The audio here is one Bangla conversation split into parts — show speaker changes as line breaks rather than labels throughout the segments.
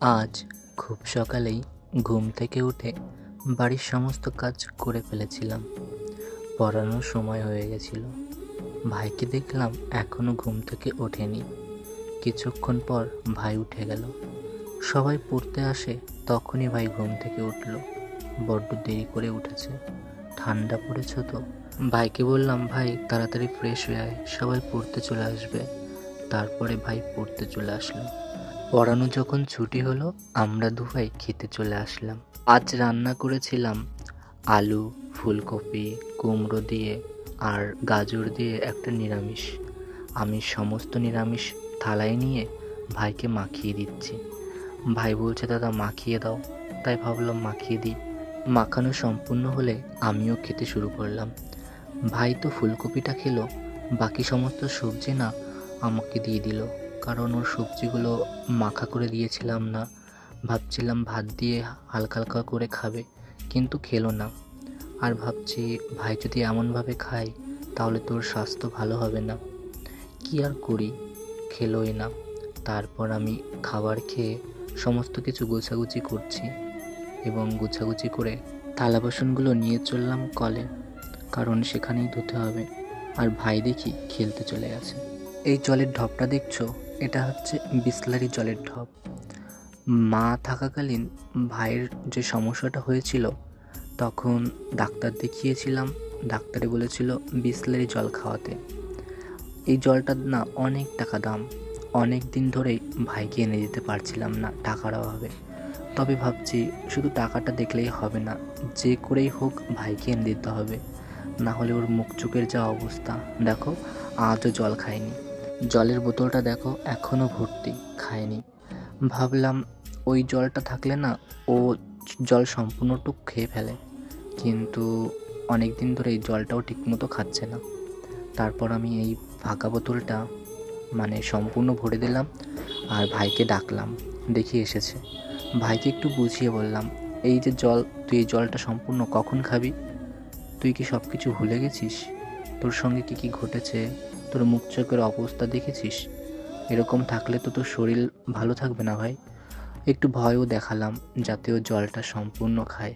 আজ খুব সকালেই ঘুম থেকে উঠে বাড়ির সমস্ত কাজ করে ফেলেছিলাম। পড়ানোর সময় হয়ে গেছিল। ভাইকে দেখলাম এখনো ঘুম থেকে ওঠেনি। কিছুক্ষণ পর ভাই উঠে গেল। সবাই পড়তে আসে, তখনই ভাই ঘুম থেকে উঠল। বড্ড দেরি করে উঠেছে। ঠান্ডা পড়েছে তো। ভাইকে বললাম, ভাই তাড়াতাড়ি ফ্রেশ হয়ে আয়, সবাই পড়তে চলে আসবে। তারপরে ভাই পড়তে চলে আসলো। পড়ানো যখন ছুটি হলো, আমরা দুভাই খেতে চলে আসলাম। আজ রান্না করেছিলাম আলু, ফুলকপি, কুমড়ো দিয়ে আর গাজর দিয়ে একটা নিরামিষ। আমি সমস্ত নিরামিষ থালায় নিয়ে ভাইকে মাখিয়ে দিচ্ছি। ভাই বলছে, দাদা মাখিয়ে দাও। তাই ভাবলাম মাখিয়ে দিই। মাখানো সম্পূর্ণ হলে আমিও খেতে শুরু করলাম। ভাই তো ফুলকপিটা খেলো, বাকি সমস্ত সবজি না আমাকে দিয়ে দিল। কারণ ওর সবজিগুলো মাখা করে দিয়েছিলাম না। ভাবছিলাম ভাত দিয়ে হালকা হালকা করে খাবে, কিন্তু খেলো না। আর ভাবছি, ভাই যদি এমনভাবে খায় তাহলে তোর স্বাস্থ্য ভালো হবে না। কি আর করি, খেলোই না। তারপর আমি খাবার খেয়ে সমস্ত কিছু গোছাগুছি করছি, এবং গোছাগুছি করে থালা বাসনগুলো নিয়ে চললাম কলে, কারণ সেখানেই ধুতে হবে। আর ভাই দেখি খেলতে চলে গেছে। এই জলের ঢপটা দেখছো, এটা হচ্ছে বিসলারি জলের ঢপ। মা থাকাকালীন ভাইয়ের যে সমস্যাটা হয়েছিল, তখন ডাক্তার দেখিয়েছিলাম। ডাক্তারে বলেছিল বিসলারি জল খাওয়াতে। এই জলটার না অনেক টাকা দাম। অনেক দিন ধরেই ভাইকে এনে দিতে পারছিলাম না টাকার অভাবে। তবে ভাবছি শুধু টাকাটা দেখলেই হবে না, যে করেই হোক ভাইকে এনে দিতে হবে। না হলে ওর মুখ চোখের যা অবস্থা, দেখো আজও জল খায়নি। জলের বোতলটা দেখো এখনও ভর্তি, খায়নি। ভাবলাম ওই জলটা থাকলে না ও জল সম্পূর্ণটুক খেয়ে ফেলে, কিন্তু অনেক দিন ধরে এই জলটাও ঠিকমতো খাচ্ছে না। তারপর আমি এই ফাঁকা বোতলটা সম্পূর্ণ ভরে দিলাম আর ভাইকে ডাকলাম, দেখি এসেছে। ভাইকে একটু বুঝিয়ে বললাম, এই যে জল, তুই এই জলটা সম্পূর্ণ কখন খাবি? তুই কি সব কিছু ভুলে গেছিস? তোর সঙ্গে কি কি ঘটেছে, তোর মুখ চোখের অবস্থা দেখেছিস? এরকম থাকলে তো তোর শরীর ভালো থাকবে না ভাই। একটু ভয়ও দেখালাম যাতে ও জলটা সম্পূর্ণ খায়।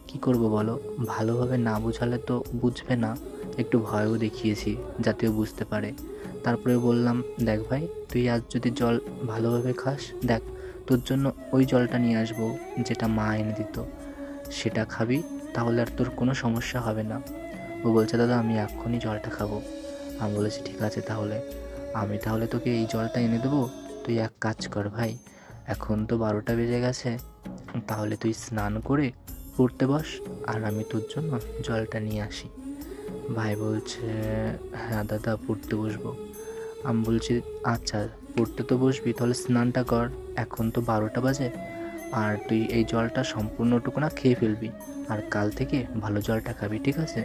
কি করব বলো, ভালোভাবে না বোঝালে তো বুঝবে না। একটু ভয়ও দেখিয়েছি যাতে ও বুঝতে পারে। তারপরে বললাম, দেখ ভাই, তুই আজ যদি জল ভালোভাবে খাস, দেখ তোর জন্য ওই জলটা নিয়ে আসবো যেটা মা এনে দিত, সেটা খাবি, তাহলে আর তোর কোনো সমস্যা হবে না। ও বলছে, দাদা আমি এক্ষুনি জলটা খাবো। আমি বলেছি, ঠিক আছে, তাহলে তোকে এই জলটা এনে দেবো। তুই এক কাজ কর ভাই, এখন তো 12টা বেজে গেছে, তাহলে তুই স্নান করে পড়তে বস, আর আমি তোর জন্য জলটা নিয়ে আসি। ভাই বলছে, হ্যাঁ দাদা পড়তে বসবো। আমি বলছি, আচ্ছা পড়তে তো বসবি, তাহলে স্নানটা কর। এখন তো 12টা বাজে, আর তুই এই জলটা সম্পূর্ণটুকু না খেয়ে ফেলবি, আর কাল থেকে ভালো জলটা খাবি, ঠিক আছে?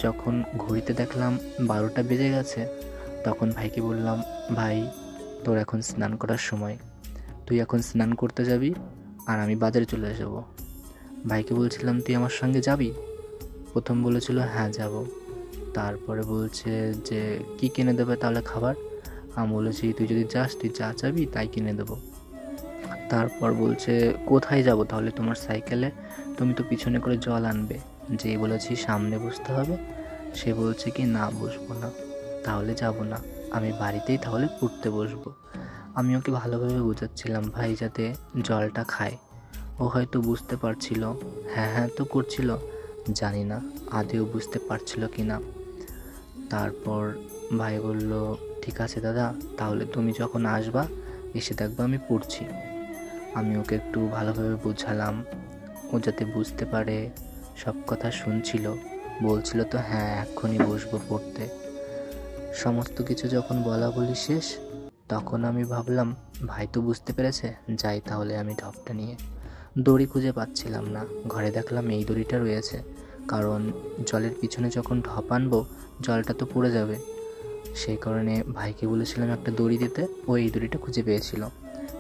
যখন ঘড়িতে দেখলাম 12টা বেজে গেছে, তখন ভাইকে বললাম, ভাই তোর এখন স্নান করার সময়, তুই এখন স্নান করতে যাবি আর আমি বাজারে চলে যাব। ভাইকে বলছিলাম, তুই আমার সঙ্গে যাবি? প্রথম বলেছিল হ্যাঁ যাব। তারপরে বলছে যে কি কিনে দেবে তাহলে খাবার? আমি বলেছি, তুই যদি যাস, তুই যা চাবি তাই কিনে দেবো। তারপর বলছে, কোথায় যাব তাহলে তোমার সাইকেলে? তুমি তো পিছনে করে জল আনবে। যেই বলেছি সামনে বসতে হবে, সে বলছে কি, না বসবো না, তাহলে যাব না, আমি বাড়িতেই তাহলে পড়তে বসবো। আমি ওকে ভালোভাবে বোঝাচ্ছিলাম ভাই যাতে জলটা খায়। ও হয়তো বুঝতে পারছিল, হ্যাঁ হ্যাঁ তো করছিল, জানি না আদেও বুঝতে পারছিল কি না। তারপর ভাই বলল, ঠিক আছে দাদা, তাহলে তুমি যখন আসবা এসে দেখবা আমি পড়ছি। আমি ওকে একটু ভালোভাবে বোঝালাম, ও যাতে বুঝতে পারে। সব কথা শুনছিল, বলছিল তো হ্যাঁ এক্ষুনি বসবো পড়তে। সমস্ত কিছু যখন বলা বলি শেষ, তখন আমি ভাবলাম ভাই তো বুঝতে পেরেছে, যাই তাহলে আমি ঢপটা নিয়ে। দড়ি খুঁজে পাচ্ছিলাম না, ঘরে দেখলাম এই দড়িটা রয়েছে, কারণ জলের পিছনে যখন ঢপ আনবো জলটা তো পড়ে যাবে। সেই কারণে ভাইকে বলেছিলাম একটা দড়ি দিতে, ও এই দড়িটা খুঁজে পেয়েছিল।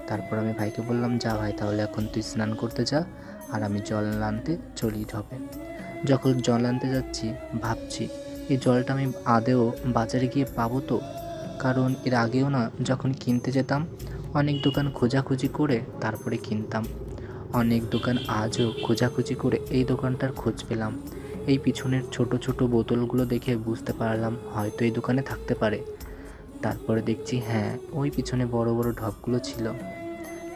তারপর আমি ভাইকে বললাম, যা ভাই তাহলে এখন তুই স্নান করতে যা, আর আমি জল আনতে চলি ঢপে। যখন জল আনতে যাচ্ছি, ভাবছি এই জলটা আমি আদেও বাজারে গিয়ে পাবো তো? কারণ এর আগেও না যখন কিনতে যেতাম, অনেক দোকান খোঁজাখুঁজি করে তারপরে কিনতাম। অনেক দোকান আজও খোঁজাখুঁজি করে এই দোকানটার খোঁজ পেলাম। এই পিছনের ছোট ছোট বোতলগুলো দেখে বুঝতে পারলাম হয়তো এই দোকানে থাকতে পারে। তারপরে দেখছি হ্যাঁ, ওই পিছনে বড় বড় ঢপগুলো ছিল।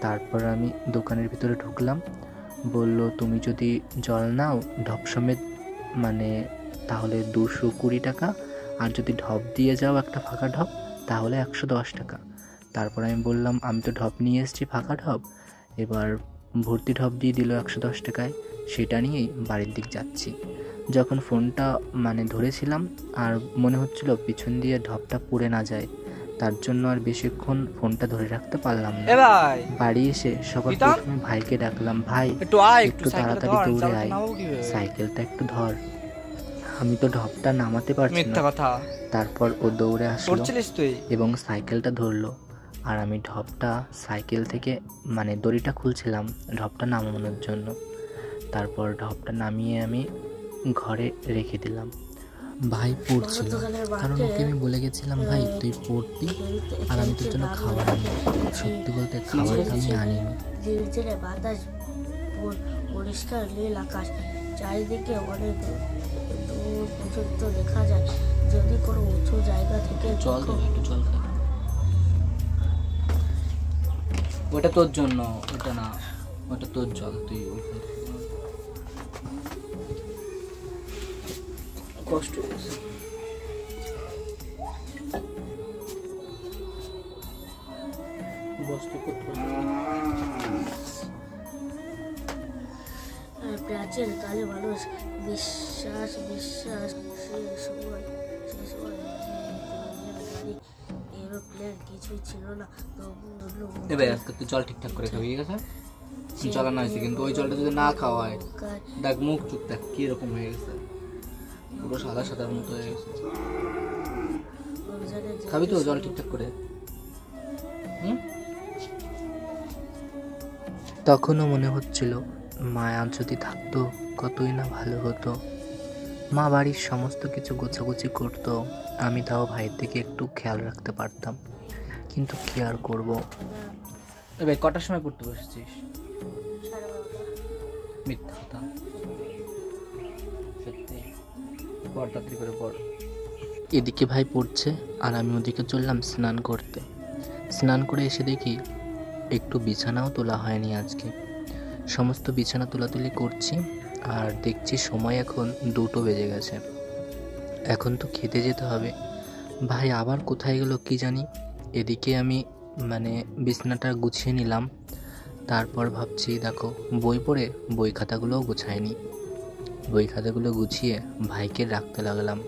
তারপর আমি দোকানের ভিতরে ঢুকলাম। বলল, তুমি যদি জল নাও ঢপ সমেত মানে তাহলে 220 টাকা, আর যদি ঢপ দিয়ে যাও একটা ফাঁকা ঢপ তাহলে 110 টাকা। তারপর আমি বললাম, আমি তো ঢপ নিয়ে এসেছি ফাঁকা ঢপ। এবার ভর্তি ঢপ দিয়ে দিল 110 টাকায়। সেটা নিয়েই বাড়ির দিক যাচ্ছি। যখন ফোনটা ধরেছিলাম আর মনে হচ্ছিল পিছন দিয়ে ঢপটা পুড়ে না যায়, তার জন্য আর বেশিক্ষণ ফোনটা ধরে রাখতে পারলাম না। বাড়ি এসে সবার প্রথমে ভাইকে ডাকলাম, ভাই একটু তাড়াতাড়ি দৌড়ে আয়, সাইকেলটা একটু ধর। আমি তো ঢপটা নামাতে পারছি না। তারপর ও দৌড়ে আসলো এবং সাইকেলটা ধরলো, আর আমি ঢপটা সাইকেল থেকে দড়িটা খুলছিলাম ঢপটা নামানোর জন্য। তারপর ঢপটা নামিয়ে আমি ঘরে রেখে দিলাম। ভাই পড়ছিল, কারণ ওকে আমি বলে গেছিলাম, ভাই তুই পড়বি আর আমি তোর জন্য খাবার আনি। সত্যি বলতে খাবারটা আমি আনিনি। ধীরে ধীরে বাতাস, পরিষ্কার নীল আকাশ, চারিদিকে অনেক দূর পর্যন্ত দেখা যায়। যদি কোনো উঁচু জায়গা থেকে জল ওটা তোর জন্য, ওটা না, ওটা তোর জল, তুই ওইখান থেকে কষ্ট হয়েছে। প্রাচীন কালে মানুষ বিশ্বাস এরোপ্লেন কিছুই ছিল না। এবার আজকে তুই জল ঠিকঠাক করে খাবি, ঠিক আছে? চালানো হয়েছে, কিন্তু ওই জলটা যদি না খাওয়া হয়, দেখ মুখ চুপ দেখ কিরকম হয়ে গেছে, পুরো সাদা সাদার মতো হয়ে গেছে। খাবি তো জল ঠিকঠাক করে? তখনও মনে হচ্ছিল মায়া যদি থাকতো কতই না ভালো হতো। মা বাড়ির সমস্ত কিছু গোছাগুছি করতো, আমি তাও ভাইয়ের দিকে একটু খেয়াল রাখতে পারতাম, কিন্তু কি আর করবো। এবার কটার সময় পড়তে বসেছিস? মিথ্যা কথা, সত্যি পড়, তাড়াতাড়ি করে পড়। এদিকে ভাই পড়ছে আর আমি ওদিকে চললাম স্নান করতে। স্নান করে এসে দেখি একটু বিছানাও তোলা হয়নি আজকে। সমস্ত বিছানা তোলাতুলি করছি আর দেখছি সময় এখন 2টো বেজে গেছে। এখন তো খেতে যেতে হবে। ভাই আবার কোথায় গেল কি জানি। এদিকে আমি বিছানাটা গুছিয়ে নিলাম। তারপর ভাবছি, দেখো বই পড়ে বই খাতাগুলোও গুছাইনি। বই খাতাগুলো গুছিয়ে ভাইকে রাখতে লাগলাম।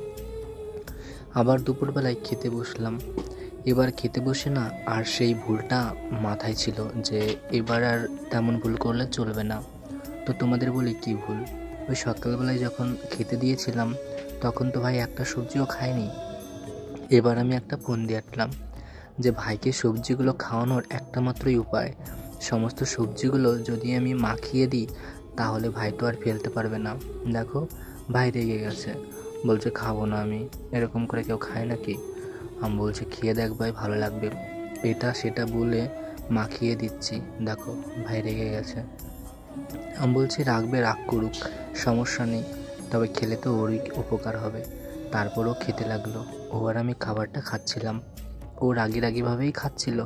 আবার দুপুরবেলায় খেতে বসলাম। এবার খেতে বসে না আর সেই ভুলটা মাথায় ছিল যে এবার আর তেমন ভুল করলে চলবে না। তো তোমাদের বলি কি ভুল। ওই সকালবেলায় যখন খেতে দিয়েছিলাম তখন তো ভাই একটা সবজিও খায়নি। এবার আমি একটা ফোন দিয়ে আটলাম যে ভাইকে সবজিগুলো খাওয়ানোর একটা মাত্রই উপায়, সমস্ত সবজিগুলো যদি আমি মাখিয়ে দিই তাহলে ভাই তো আর ফেলতে পারবে না। দেখো ভাই রেগে গেছে, বলছে খাবো না আমি। এরকম করে কেউ খায় নাকি? আমি বলছি খেয়ে দেখ ভাই, ভালো লাগবে। এটা সেটা বলে মাখিয়ে দিচ্ছি, দেখো ভাই রেগে গেছে। আমি বলছি রাখবে, রাগ করুক, সমস্যা নেই, তবে খেলে তো ওরই উপকার হবে। তারপরও খেতে লাগলো। ও আর আমি খাবারটা খাচ্ছিলাম। ও রাগিভাবেই খাচ্ছিল,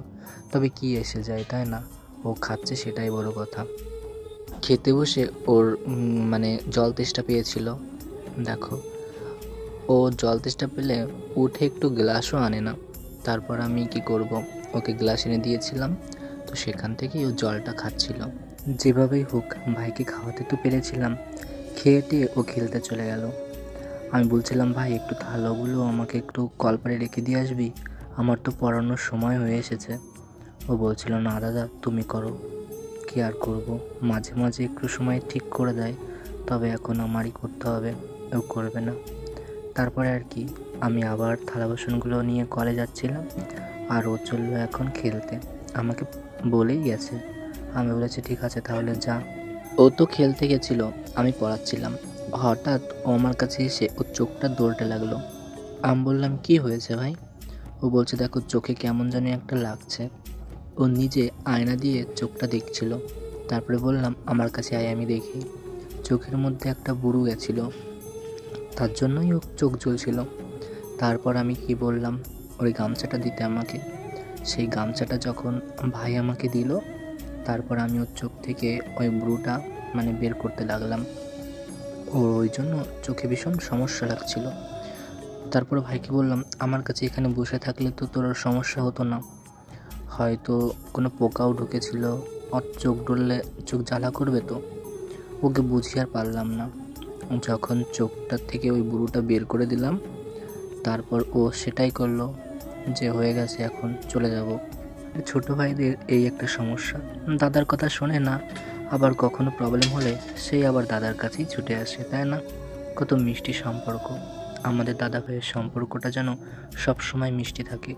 তবে কি এসে যায়, তাই না? ও খাচ্ছে সেটাই বড় কথা। খেতে বসে ওর জল তেষ্টা পেয়েছিল। দেখো ও জল তেষ্টা পেলে উঠে একটু গ্লাসও আনে না। তারপর আমি কি করব, ওকে গ্লাস এনে দিয়েছিলাম, তো সেখান থেকেই ও জলটা খাচ্ছিল। যেভাবেই হোক ভাইকে খাওয়াতে তো পেরেছিলাম। খেয়ে ও খেলতে চলে গেল। আমি বলছিলাম, ভাই একটু থালাগুলো আমাকে একটু কলপারে রেখে দিয়ে আসবি, আমার তো পড়ানোর সময় হয়ে এসেছে। ও বলছিল, না দাদা তুমি করো। কি আর করব, মাঝে মাঝে একটু সময় ঠিক করে দেয়, তবে এখন আমারই করতে হবে, ও করবে না। তারপরে আর কি, আমি আবার থালা বাসনগুলো নিয়ে কলে যাচ্ছিলাম আর ও চললো এখন খেলতে। আমাকে বলেই গেছে। আমি বলেছি ঠিক আছে তাহলে যা। ও তো খেলতে গেছিলো, আমি পড়াচ্ছিলাম। হঠাৎ ও আমার কাছে এসে ওর চোখটা দৌড়তে লাগলো। আমি বললাম কি হয়েছে ভাই? ও বলছে দেখো চোখে কেমন জানি একটা লাগছে। ও নিজে আয়না দিয়ে চোখটা দেখছিল। তারপরে বললাম, আমার কাছে আয়, আমি দেখি। চোখের মধ্যে একটা বুড়ো গেছিল, তার জন্যই ও চোখ জ্বলছিল। তারপর আমি কি বললাম, ওই গামছাটা দিতে আমাকে। সেই গামছাটা যখন ভাই আমাকে দিল, তারপর আমি ওর চোখ থেকে ওই ব্রুটা বের করতে লাগলাম। ওর ওই জন্য চোখে ভীষণ সমস্যা লাগছিল। তারপর ভাইকে বললাম, আমার কাছে এখানে বসে থাকলে তো তোর সমস্যা হতো না, হয়তো কোনো পোকাও ঢুকেছিল, ওর চোখ ডললে চোখ জ্বালা করবে তো। ওকে বুঝিয়ে আর পারলাম না। যখন চোখটার থেকে ওই বুড়োটা বের করে দিলাম, তারপর ও সেটাই করলো যে হয়ে গেছে, এখন চলে যাব। ছোট ভাইদের এই একটা সমস্যা, দাদার কথা শোনে না, আবার কখনো প্রবলেম হলে সেই আবার দাদার কাছেই ছুটে আসে, তাই না? কত মিষ্টি সম্পর্ক। আমাদের দাদা ভাইয়ের সম্পর্কটা যেন সবসময় মিষ্টি থাকে।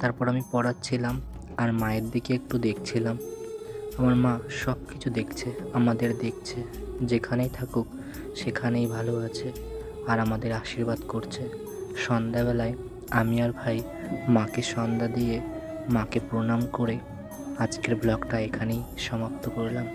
তারপর আমি পড়াচ্ছিলাম আর মায়ের দিকে একটু দেখছিলাম। আমার মা সব কিছু দেখছে, আমাদের দেখছে, যেখানেই থাকুক সেখানেই ভালো আছে আর আমাদের আশীর্বাদ করছে। সন্ধ্যাবেলায় আমি আর ভাই মাকে সন্ধ্যা দিয়ে মাকে প্রণাম করে আজকের ব্লগটা এখানেই সমাপ্ত করলাম।